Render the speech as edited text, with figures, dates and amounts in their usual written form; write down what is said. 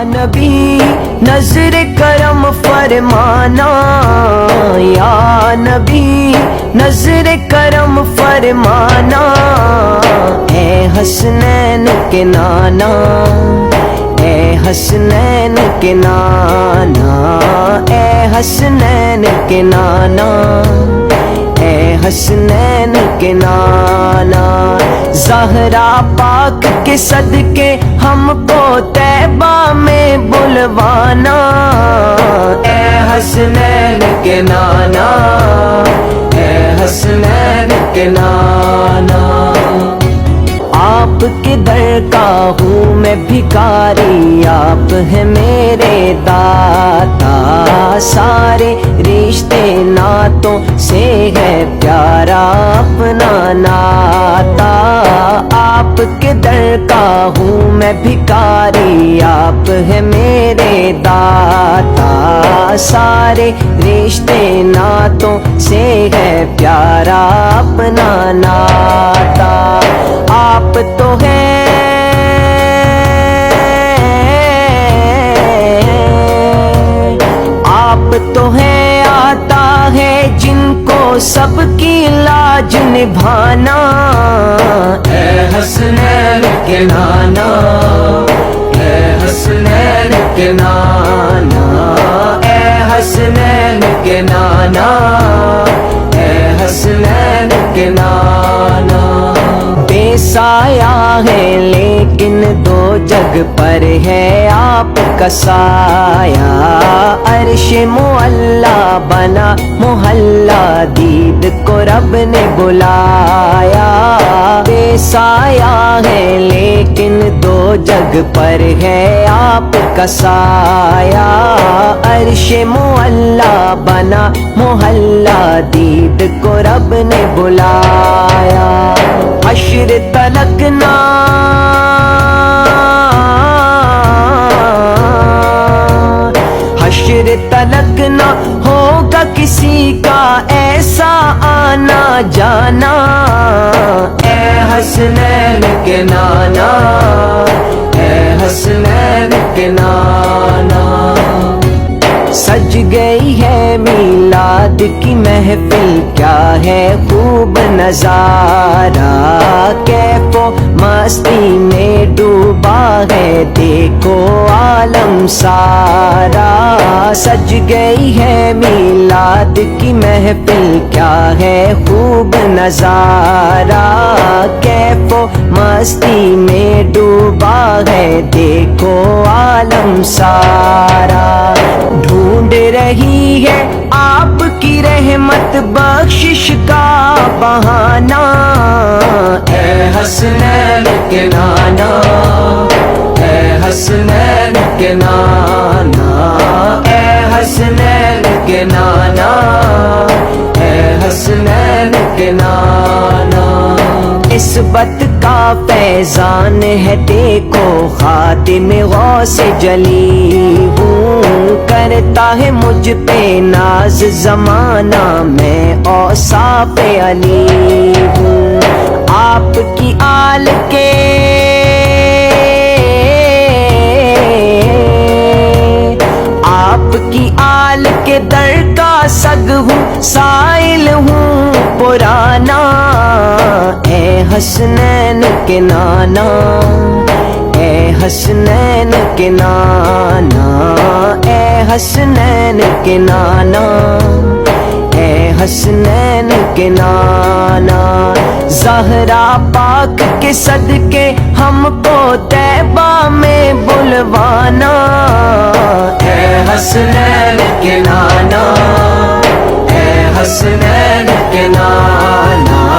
نبی نظر کرم فرمانا، یا نبی نظر کرم فرمانا، اے حسنین کے نانا، اے حسنین کے نانا، اے حسنین کے نانا، اے حسنین کے نانا، زہرا پاک کے صدقے ہم کو طیبہ میں بلوانا، اے حسنین کے نانا، اے حسنین کے نانا۔ آپ کے در کا ہوں میں بھکاری، آپ ہیں میرے داتا، سارے رشتے ناتوں سے ہے پیارا اپنا ناتا، آپ کے در کا ہوں میں بھکاری، آپ ہیں میرے داتا، سارے رشتے ناتوں سے ہے پیارا اپنا ناتا، آپ تو ہیں آپ تو ہیں آتا ہے جن کو سب کی لاج نبھانا، اے حسنین کے نانا، اے حسنین کے نانا، اے حسنین کے نانا، اے حسنین کے نانا۔ بے سایہ ہے لیکن دو جگ پر ہے آپ کا سایہ، عرش معلا بنا محلہ دید کو رب نے بلایا، بے سایہ ہے لیکن دو جگ پر ہے آپ کا سایہ، عرش معلا بنا محلہ دید کو رب نے بلایا، حشر تلک نہ حشر تلک نہ ہوگا کسی کا ایسا آنا جانا، اے حسنین کے نانا، اے حسنین کے نانا۔ سج گئی ہے میلاد کی محفل، کیا ہے خوب نظارہ، کیف و مستی میں ڈوبا ہے دیکھو عالم سارا، سج گئی ہے میلاد کی محفل، کیا ہے خوب نظارہ، کیف و مستی میں ڈوبا ہے دیکھو عالم سارا، ڈھونڈ رہی ہے آپ کی رحمت بخشش کا بہانہ، اے حسنین کے نانا، اے حسنین کے نانا، اے حسنین کے نانا، اے حسنین کے نانا۔ نسبت کا فیضان ہے دیکھو خاتم غوث جلی ہوں، کرتا ہے مجھ پہ ناز زمانہ میں اوصاف علی ہوں، آپ کی آل کے آپ کی آل کے در کا سگ ہوں، سائل ہوں پرانا، اے حسنین کے نانا، اے حسنین کے نانا، اے حسنین کے نانا، اے حسنین کے نانا، زہرا پاک کے صدقے ہم کو طیبہ میں بلوانا، اے حسنین کے نانا، اے حسنین کے نانا،